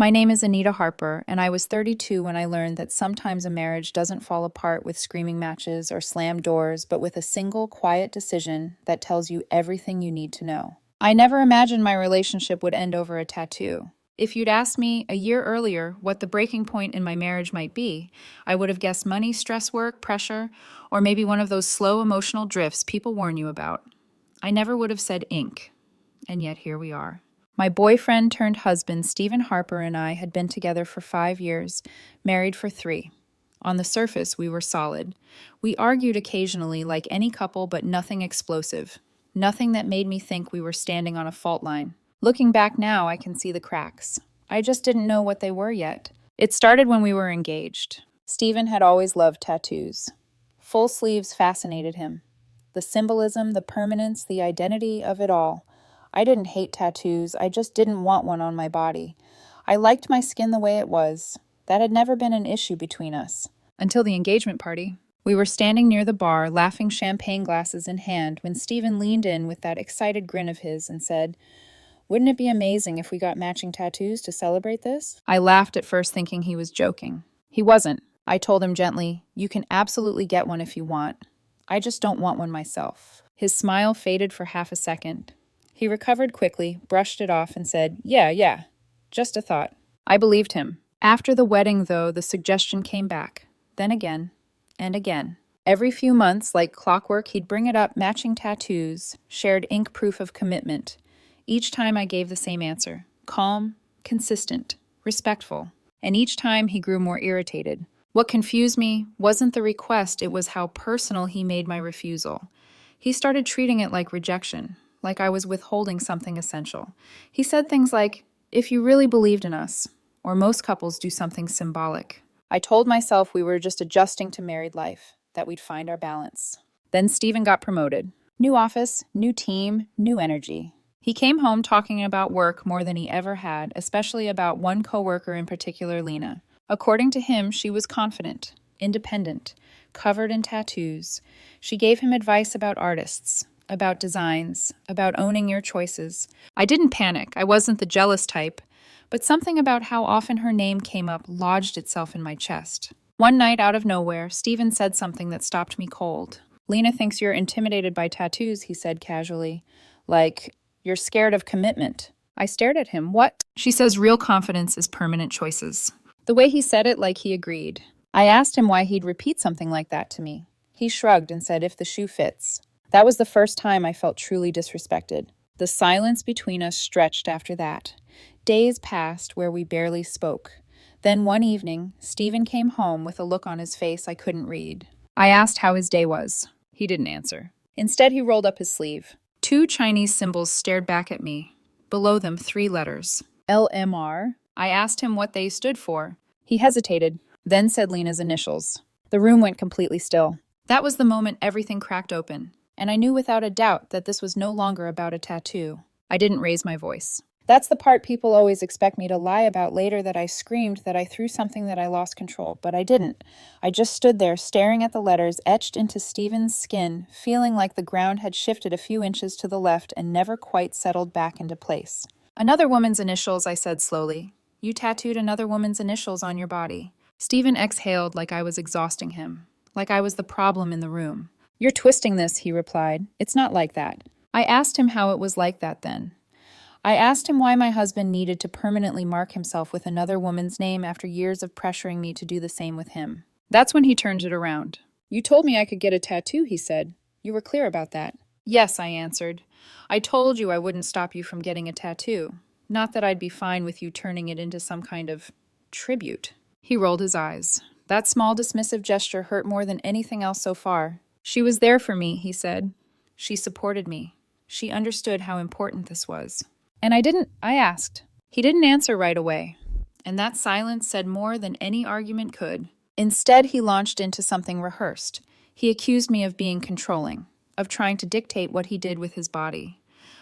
My name is Anita Harper, and I was 32 when I learned that sometimes a marriage doesn't fall apart with screaming matches or slammed doors, but with a single quiet decision that tells you everything you need to know. I never imagined my relationship would end over a tattoo. If you'd asked me a year earlier what the breaking point in my marriage might be, I would have guessed money, stress work, pressure, or maybe one of those slow emotional drifts people warn you about. I never would have said ink, and yet here we are. My boyfriend turned husband, Stephen Harper, and I had been together for 5 years, married for 3. On the surface, we were solid. We argued occasionally, like any couple, but nothing explosive. Nothing that made me think we were standing on a fault line. Looking back now, I can see the cracks. I just didn't know what they were yet. It started when we were engaged. Stephen had always loved tattoos. Full sleeves fascinated him. The symbolism, the permanence, the identity of it all. I didn't hate tattoos, I just didn't want one on my body. I liked my skin the way it was. That had never been an issue between us. Until the engagement party. We were standing near the bar, laughing champagne glasses in hand, when Stephen leaned in with that excited grin of his and said, "Wouldn't it be amazing if we got matching tattoos to celebrate this?" I laughed at first, thinking he was joking. He wasn't. I told him gently, "You can absolutely get one if you want. I just don't want one myself." His smile faded for half a second. He recovered quickly, brushed it off, and said, Yeah, just a thought." I believed him. After the wedding, though, the suggestion came back. Then again, and again. Every few months, like clockwork, he'd bring it up, matching tattoos, shared ink proof of commitment. Each time I gave the same answer. Calm, consistent, respectful. And each time he grew more irritated. What confused me wasn't the request, it was how personal he made my refusal. He started treating it like rejection, like I was withholding something essential. He said things like, "If you really believed in us," or "most couples do something symbolic." I told myself we were just adjusting to married life, that we'd find our balance. Then Stephen got promoted. New office, new team, new energy. He came home talking about work more than he ever had, especially about one coworker in particular, Lena. According to him, she was confident, independent, covered in tattoos. She gave him advice about artists, about designs, about owning your choices. I didn't panic. I wasn't the jealous type, but something about how often her name came up lodged itself in my chest. One night, out of nowhere, Stephen said something that stopped me cold. "Lena thinks you're intimidated by tattoos," he said casually. "Like, you're scared of commitment." I stared at him. "What?" She says real confidence is permanent choices. The way he said it, like he agreed. I asked him why he'd repeat something like that to me. He shrugged and said, "If the shoe fits." That was the first time I felt truly disrespected. The silence between us stretched after that. Days passed where we barely spoke. Then one evening, Stephen came home with a look on his face I couldn't read. I asked how his day was. He didn't answer. Instead, he rolled up his sleeve. 2 Chinese symbols stared back at me. Below them, 3 letters. LMR. I asked him what they stood for. He hesitated, then said Lena's initials. The room went completely still. That was the moment everything cracked open. And I knew without a doubt that this was no longer about a tattoo. I didn't raise my voice. That's the part people always expect me to lie about later, that I screamed, that I threw something, that I lost control. But I didn't. I just stood there, staring at the letters etched into Stephen's skin, feeling like the ground had shifted a few inches to the left and never quite settled back into place. "Another woman's initials," I said slowly. "You tattooed another woman's initials on your body." Stephen exhaled like I was exhausting him, like I was the problem in the room. "You're twisting this," he replied. "It's not like that." I asked him how it was like that then. I asked him why my husband needed to permanently mark himself with another woman's name after years of pressuring me to do the same with him. That's when he turned it around. "You told me I could get a tattoo," he said. "You were clear about that." "Yes," I answered. "I told you I wouldn't stop you from getting a tattoo. Not that I'd be fine with you turning it into some kind of tribute." He rolled his eyes. That small dismissive gesture hurt more than anything else so far. "She was there for me," he said. "She supported me. She understood how important this was." And I asked. He didn't answer right away. And that silence said more than any argument could. Instead, he launched into something rehearsed. He accused me of being controlling, of trying to dictate what he did with his body,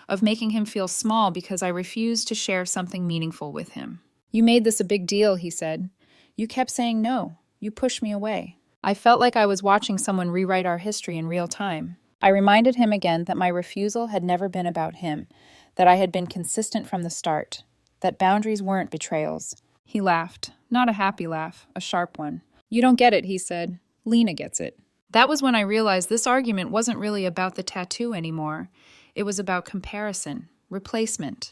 of making him feel small because I refused to share something meaningful with him. "You made this a big deal," he said. "You kept saying no. You pushed me away." I felt like I was watching someone rewrite our history in real time. I reminded him again that my refusal had never been about him, that I had been consistent from the start, that boundaries weren't betrayals, He laughed. Not a happy laugh, a sharp one. You don't get it, he said. Lena gets it. That was when I realized this argument wasn't really about the tattoo anymore. It was about comparison, replacement,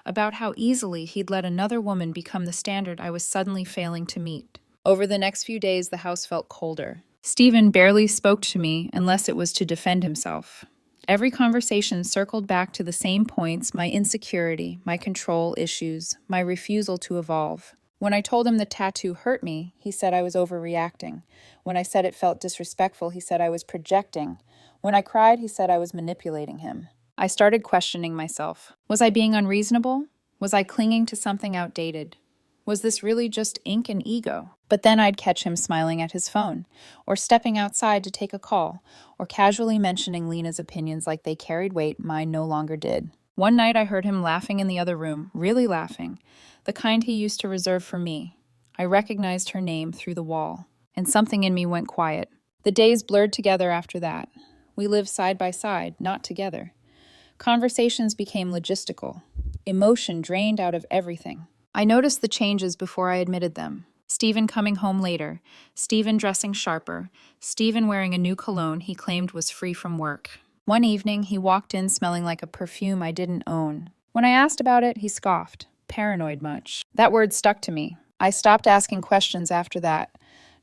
about how easily he'd let another woman become the standard I was suddenly failing to meet. Over the next few days, the house felt colder. Stephen barely spoke to me unless it was to defend himself. Every conversation circled back to the same points: my insecurity, my control issues, my refusal to evolve. When I told him the tattoo hurt me, he said I was overreacting. When I said it felt disrespectful, he said I was projecting. When I cried, he said I was manipulating him. I started questioning myself. Was I being unreasonable? Was I clinging to something outdated? Was this really just ink and ego? But then I'd catch him smiling at his phone, or stepping outside to take a call, or casually mentioning Lena's opinions like they carried weight mine no longer did. One night I heard him laughing in the other room, really laughing, the kind he used to reserve for me. I recognized her name through the wall, and something in me went quiet. The days blurred together after that. We lived side by side, not together. Conversations became logistical. Emotion drained out of everything. I noticed the changes before I admitted them. Stephen coming home later, Stephen dressing sharper, Stephen wearing a new cologne he claimed was free from work. One evening, he walked in smelling like a perfume I didn't own. When I asked about it, he scoffed. Paranoid much. That word stuck to me. I stopped asking questions after that.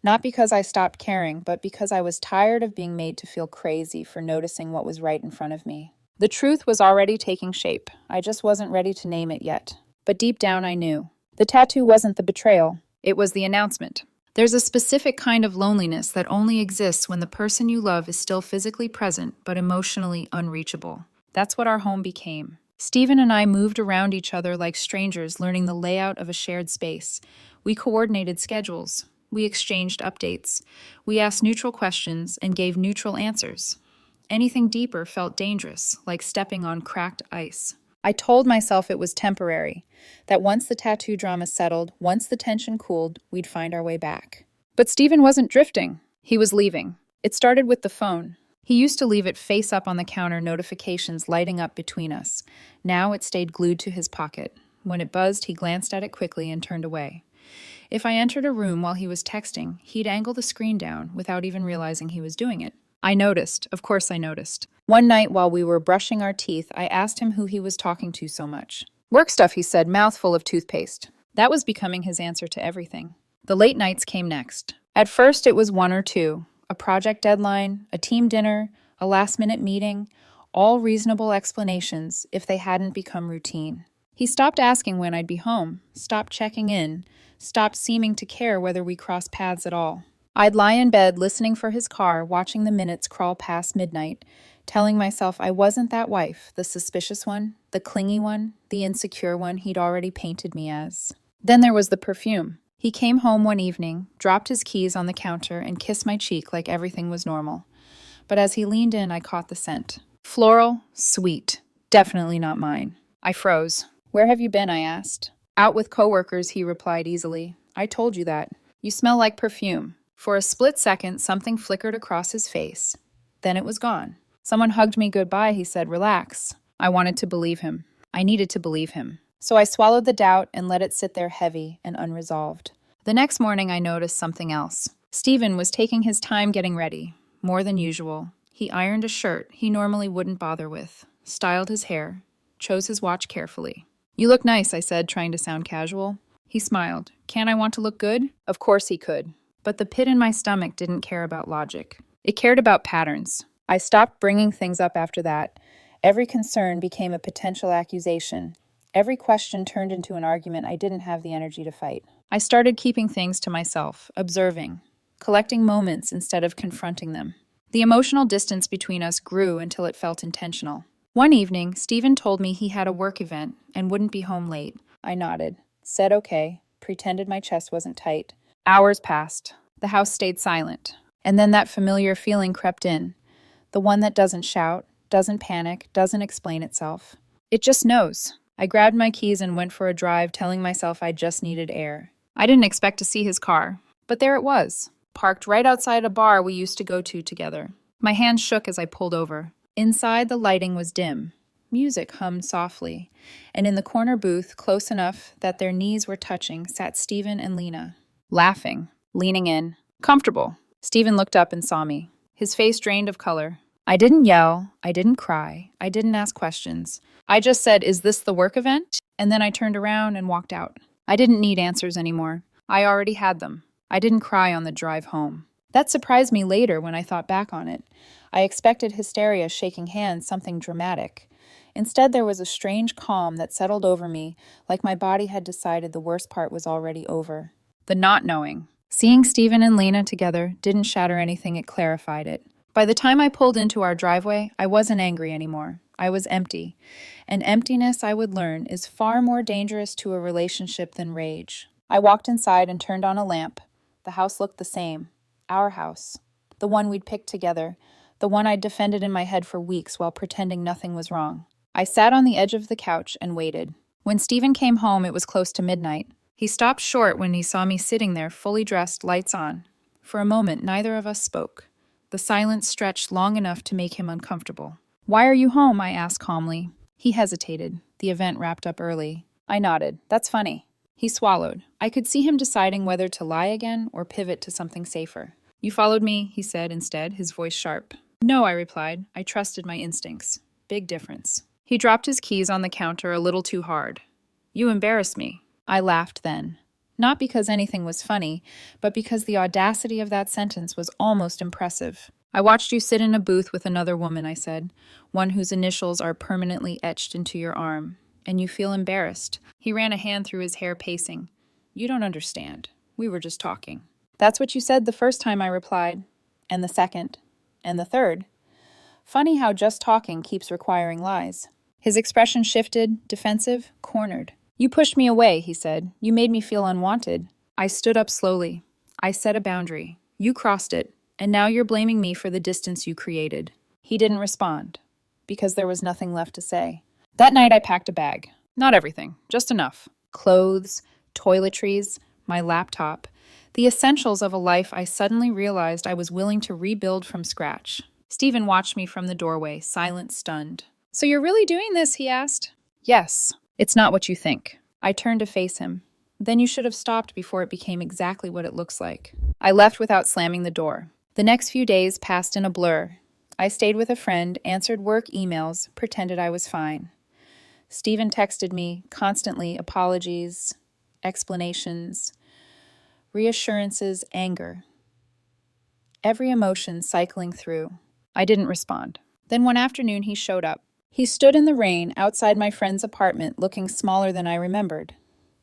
Not because I stopped caring, but because I was tired of being made to feel crazy for noticing what was right in front of me. The truth was already taking shape. I just wasn't ready to name it yet. But deep down I knew. The tattoo wasn't the betrayal. It was the announcement. There's a specific kind of loneliness that only exists when the person you love is still physically present but emotionally unreachable. That's what our home became. Stephen and I moved around each other like strangers, learning the layout of a shared space. We coordinated schedules. We exchanged updates. We asked neutral questions and gave neutral answers. Anything deeper felt dangerous, like stepping on cracked ice. I told myself it was temporary, that once the tattoo drama settled, once the tension cooled, we'd find our way back. But Stephen wasn't drifting. He was leaving. It started with the phone. He used to leave it face up on the counter, notifications lighting up between us. Now it stayed glued to his pocket. When it buzzed, he glanced at it quickly and turned away. If I entered a room while he was texting, he'd angle the screen down without even realizing he was doing it. I noticed. Of course I noticed. One night while we were brushing our teeth, I asked him who he was talking to so much. Work stuff, he said, mouthful of toothpaste. That was becoming his answer to everything. The late nights came next. At first it was one or two. A project deadline, a team dinner, a last-minute meeting, all reasonable explanations if they hadn't become routine. He stopped asking when I'd be home, stopped checking in, stopped seeming to care whether we crossed paths at all. I'd lie in bed listening for his car, watching the minutes crawl past midnight, telling myself I wasn't that wife, the suspicious one, the clingy one, the insecure one he'd already painted me as. Then there was the perfume. He came home one evening, dropped his keys on the counter, and kissed my cheek like everything was normal. But as he leaned in, I caught the scent. Floral, sweet. Definitely not mine. I froze. Where have you been? I asked. Out with coworkers, he replied easily. I told you that. You smell like perfume. For a split second, something flickered across his face. Then it was gone. Someone hugged me goodbye, he said, relax. I wanted to believe him. I needed to believe him. So I swallowed the doubt and let it sit there heavy and unresolved. The next morning, I noticed something else. Stephen was taking his time getting ready, more than usual. He ironed a shirt he normally wouldn't bother with, styled his hair, chose his watch carefully. You look nice, I said, trying to sound casual. He smiled. Can't I want to look good? Of course he could. But the pit in my stomach didn't care about logic. It cared about patterns. I stopped bringing things up after that. Every concern became a potential accusation. Every question turned into an argument I didn't have the energy to fight. I started keeping things to myself, observing, collecting moments instead of confronting them. The emotional distance between us grew until it felt intentional. One evening, Stephen told me he had a work event and wouldn't be home late. I nodded, said okay, pretended my chest wasn't tight. Hours passed. The house stayed silent. And then that familiar feeling crept in. The one that doesn't shout, doesn't panic, doesn't explain itself. It just knows. I grabbed my keys and went for a drive, telling myself I just needed air. I didn't expect to see his car. But there it was, parked right outside a bar we used to go to together. My hands shook as I pulled over. Inside, the lighting was dim. Music hummed softly, and in the corner booth, close enough that their knees were touching, sat Stephen and Lena, laughing, leaning in, comfortable. Stephen looked up and saw me, his face drained of color. I didn't yell, I didn't cry, I didn't ask questions. I just said, "Is this the work event?" And then I turned around and walked out. I didn't need answers anymore. I already had them. I didn't cry on the drive home. That surprised me later when I thought back on it. I expected hysteria, shaking hands, something dramatic. Instead, there was a strange calm that settled over me, like my body had decided the worst part was already over. The not knowing. Seeing Stephen and Lena together didn't shatter anything, it clarified it. By the time I pulled into our driveway, I wasn't angry anymore. I was empty. And emptiness, I would learn, is far more dangerous to a relationship than rage. I walked inside and turned on a lamp. The house looked the same. Our house. The one we'd picked together. The one I'd defended in my head for weeks while pretending nothing was wrong. I sat on the edge of the couch and waited. When Stephen came home, it was close to midnight. He stopped short when he saw me sitting there, fully dressed, lights on. For a moment, neither of us spoke. The silence stretched long enough to make him uncomfortable. "Why are you home?" I asked calmly. He hesitated. The event wrapped up early. I nodded. "That's funny." He swallowed. I could see him deciding whether to lie again or pivot to something safer. "You followed me," he said instead, his voice sharp. "No," I replied. I trusted my instincts. Big difference. He dropped his keys on the counter a little too hard. "You embarrassed me." I laughed then. Not because anything was funny, but because the audacity of that sentence was almost impressive. "I watched you sit in a booth with another woman," I said, "one whose initials are permanently etched into your arm, and you feel embarrassed." He ran a hand through his hair, pacing. "You don't understand. We were just talking." "That's what you said the first time," I replied. "And the second. And the third." Funny how just talking keeps requiring lies. His expression shifted, defensive, cornered. "You pushed me away," he said. "You made me feel unwanted." I stood up slowly. "I set a boundary. You crossed it, and now you're blaming me for the distance you created." He didn't respond, because there was nothing left to say. That night I packed a bag. Not everything, just enough. Clothes, toiletries, my laptop, the essentials of a life I suddenly realized I was willing to rebuild from scratch. Stephen watched me from the doorway, silent, stunned. "So you're really doing this?" he asked. "Yes. It's not what you think." I turned to face him. "Then you should have stopped before it became exactly what it looks like." I left without slamming the door. The next few days passed in a blur. I stayed with a friend, answered work emails, pretended I was fine. Stephen texted me, constantly apologies, explanations, reassurances, anger. Every emotion cycling through. I didn't respond. Then one afternoon he showed up. He stood in the rain outside my friend's apartment, looking smaller than I remembered.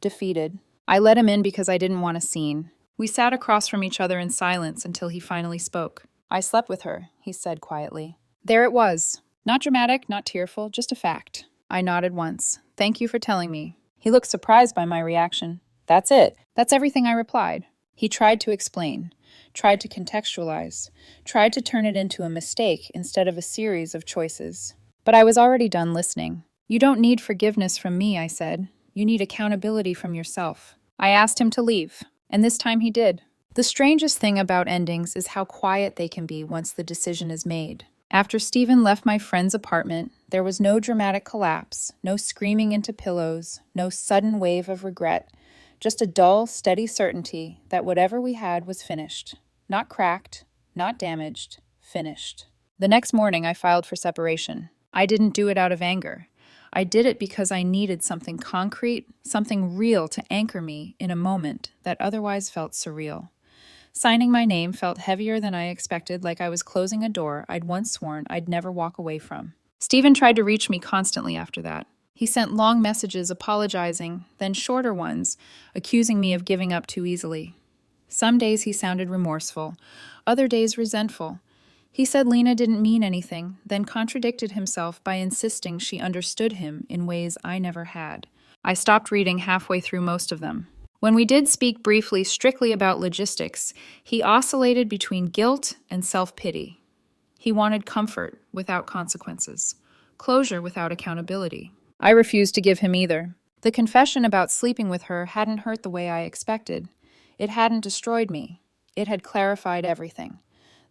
Defeated. I let him in because I didn't want a scene. We sat across from each other in silence until he finally spoke. "I slept with her," he said quietly. There it was. Not dramatic, not tearful, just a fact. I nodded once. "Thank you for telling me." He looked surprised by my reaction. "That's it. That's everything," I replied. He tried to explain, tried to contextualize, tried to turn it into a mistake instead of a series of choices. But I was already done listening. "You don't need forgiveness from me," I said. "You need accountability from yourself." I asked him to leave, and this time he did. The strangest thing about endings is how quiet they can be once the decision is made. After Stephen left my friend's apartment, there was no dramatic collapse, no screaming into pillows, no sudden wave of regret, just a dull, steady certainty that whatever we had was finished. Not cracked, not damaged, finished. The next morning, I filed for separation. I didn't do it out of anger. I did it because I needed something concrete, something real to anchor me in a moment that otherwise felt surreal. Signing my name felt heavier than I expected, like I was closing a door I'd once sworn I'd never walk away from. Stephen tried to reach me constantly after that. He sent long messages apologizing, then shorter ones, accusing me of giving up too easily. Some days he sounded remorseful, other days resentful. He said Lena didn't mean anything, then contradicted himself by insisting she understood him in ways I never had. I stopped reading halfway through most of them. When we did speak briefly strictly about logistics, he oscillated between guilt and self-pity. He wanted comfort without consequences, closure without accountability. I refused to give him either. The confession about sleeping with her hadn't hurt the way I expected. It hadn't destroyed me. It had clarified everything.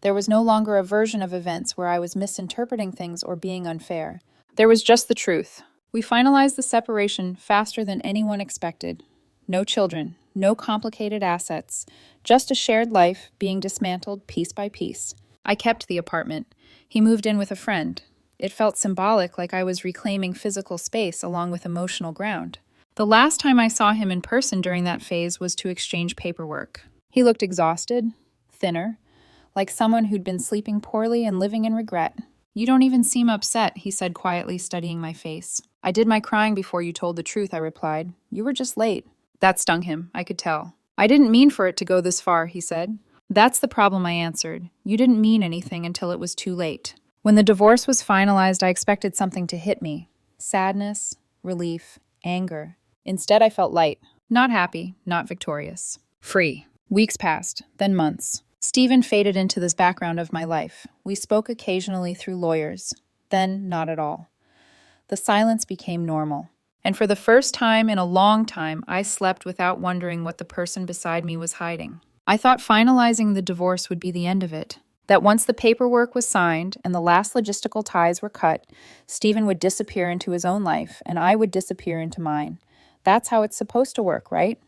There was no longer a version of events where I was misinterpreting things or being unfair. There was just the truth. We finalized the separation faster than anyone expected. No children, no complicated assets, just a shared life being dismantled piece by piece. I kept the apartment. He moved in with a friend. It felt symbolic, like I was reclaiming physical space along with emotional ground. The last time I saw him in person during that phase was to exchange paperwork. He looked exhausted, thinner, like someone who'd been sleeping poorly and living in regret. "You don't even seem upset," he said quietly, studying my face. "I did my crying before you told the truth," I replied. "You were just late." That stung him, I could tell. "I didn't mean for it to go this far," he said. "That's the problem," I answered. "You didn't mean anything until it was too late." When the divorce was finalized, I expected something to hit me. Sadness, relief, anger. Instead, I felt light. Not happy, not victorious. Free. Weeks passed, then months. Stephen faded into this background of my life. We spoke occasionally through lawyers, then not at all. The silence became normal. And for the first time in a long time, I slept without wondering what the person beside me was hiding. I thought finalizing the divorce would be the end of it. That once the paperwork was signed and the last logistical ties were cut, Stephen would disappear into his own life and I would disappear into mine. That's how it's supposed to work, right?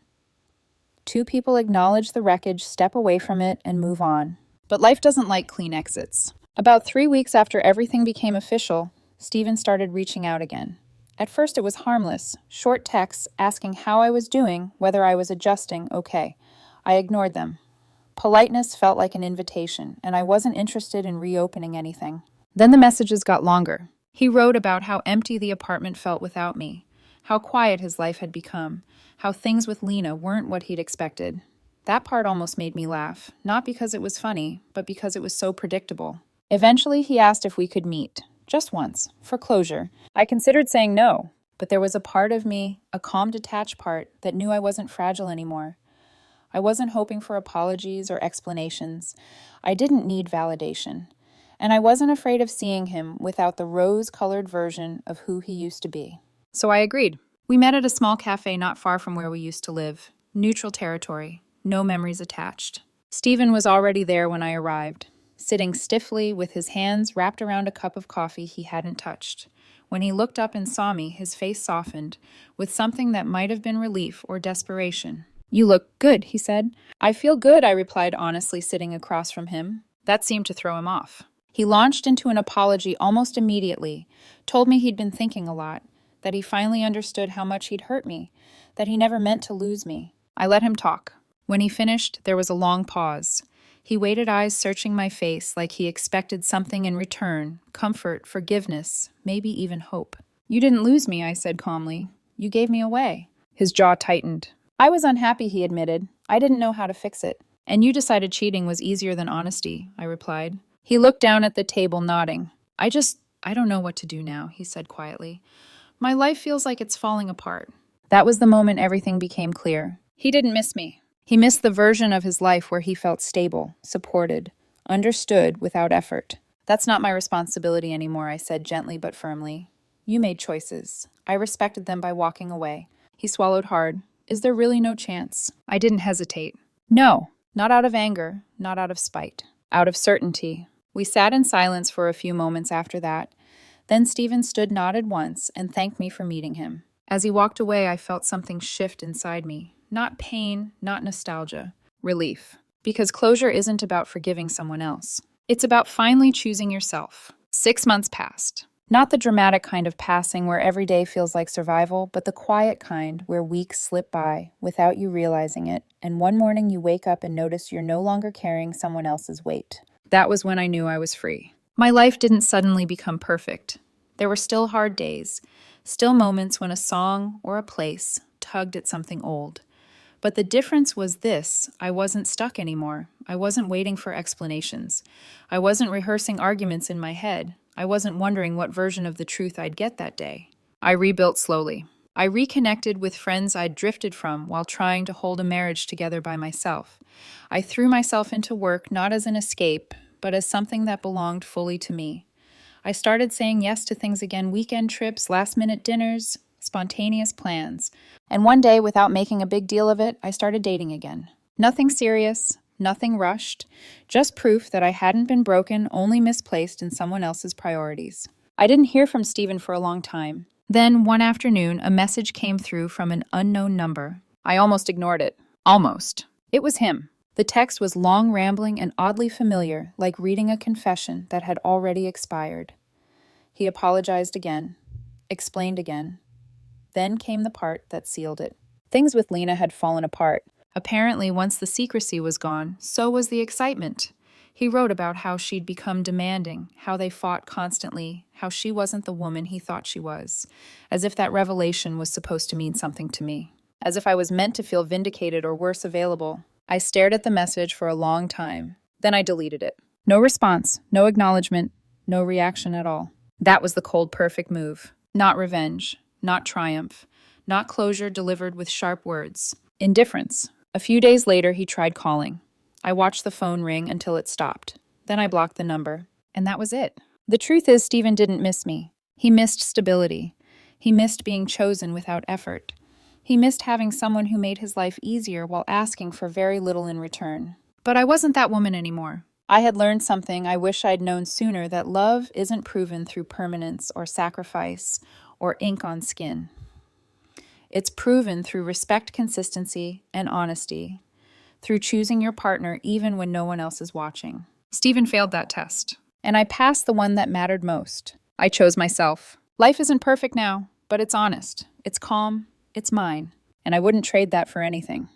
Two people acknowledge the wreckage, step away from it, and move on. But life doesn't like clean exits. About 3 weeks after everything became official, Stephen started reaching out again. At first it was harmless, short texts asking how I was doing, whether I was adjusting okay. I ignored them. Politeness felt like an invitation, and I wasn't interested in reopening anything. Then the messages got longer. He wrote about how empty the apartment felt without me, how quiet his life had become, how things with Lena weren't what he'd expected. That part almost made me laugh, not because it was funny, but because it was so predictable. Eventually, he asked if we could meet, just once, for closure. I considered saying no, but there was a part of me, a calm, detached part, that knew I wasn't fragile anymore. I wasn't hoping for apologies or explanations. I didn't need validation. And I wasn't afraid of seeing him without the rose-colored version of who he used to be. So I agreed. We met at a small cafe not far from where we used to live. Neutral territory, no memories attached. Stephen was already there when I arrived, sitting stiffly with his hands wrapped around a cup of coffee he hadn't touched. When he looked up and saw me, his face softened, with something that might have been relief or desperation. "You look good," he said. "I feel good," I replied honestly, sitting across from him. That seemed to throw him off. He launched into an apology almost immediately, told me he'd been thinking a lot, that he finally understood how much he'd hurt me, that he never meant to lose me. I let him talk. When he finished, there was a long pause. He waited, eyes searching my face like he expected something in return, comfort, forgiveness, maybe even hope. "You didn't lose me," I said calmly. "You gave me away." His jaw tightened. "I was unhappy," he admitted. "I didn't know how to fix it." "And you decided cheating was easier than honesty," I replied. He looked down at the table, nodding. I don't know what to do now," he said quietly. "My life feels like it's falling apart." That was the moment everything became clear. He didn't miss me. He missed the version of his life where he felt stable, supported, understood without effort. "That's not my responsibility anymore," I said gently but firmly. "You made choices. I respected them by walking away." He swallowed hard. "Is there really no chance?" I didn't hesitate. "No, not out of anger, not out of spite, out of certainty." We sat in silence for a few moments after that. Then Stephen stood, nodded once, and thanked me for meeting him. As he walked away, I felt something shift inside me. Not pain, not nostalgia. Relief. Because closure isn't about forgiving someone else. It's about finally choosing yourself. 6 months passed. Not the dramatic kind of passing where every day feels like survival, but the quiet kind where weeks slip by without you realizing it, and one morning you wake up and notice you're no longer carrying someone else's weight. That was when I knew I was free. My life didn't suddenly become perfect. There were still hard days, still moments when a song or a place tugged at something old. But the difference was this: I wasn't stuck anymore. I wasn't waiting for explanations. I wasn't rehearsing arguments in my head. I wasn't wondering what version of the truth I'd get that day. I rebuilt slowly. I reconnected with friends I'd drifted from while trying to hold a marriage together by myself. I threw myself into work not as an escape, but as something that belonged fully to me. I started saying yes to things again: weekend trips, last-minute dinners, spontaneous plans. And one day, without making a big deal of it, I started dating again. Nothing serious, nothing rushed, just proof that I hadn't been broken, only misplaced in someone else's priorities. I didn't hear from Stephen for a long time. Then, one afternoon, a message came through from an unknown number. I almost ignored it. Almost. It was him. The text was long, rambling, and oddly familiar, like reading a confession that had already expired. He apologized again, explained again. Then came the part that sealed it. Things with Lena had fallen apart. Apparently, once the secrecy was gone, so was the excitement. He wrote about how she'd become demanding, how they fought constantly, how she wasn't the woman he thought she was, as if that revelation was supposed to mean something to me, as if I was meant to feel vindicated or worse available. I stared at the message for a long time. Then I deleted it. No response, no acknowledgement, no reaction at all. That was the cold, perfect move. Not revenge, not triumph, not closure delivered with sharp words. Indifference. A few days later, he tried calling. I watched the phone ring until it stopped. Then I blocked the number. And that was it. The truth is, Stephen didn't miss me. He missed stability. He missed being chosen without effort. He missed having someone who made his life easier while asking for very little in return. But I wasn't that woman anymore. I had learned something I wish I'd known sooner, that love isn't proven through permanence or sacrifice or ink on skin. It's proven through respect, consistency, and honesty, through choosing your partner even when no one else is watching. Stephen failed that test, and I passed the one that mattered most. I chose myself. Life isn't perfect now, but it's honest, it's calm, it's mine, and I wouldn't trade that for anything.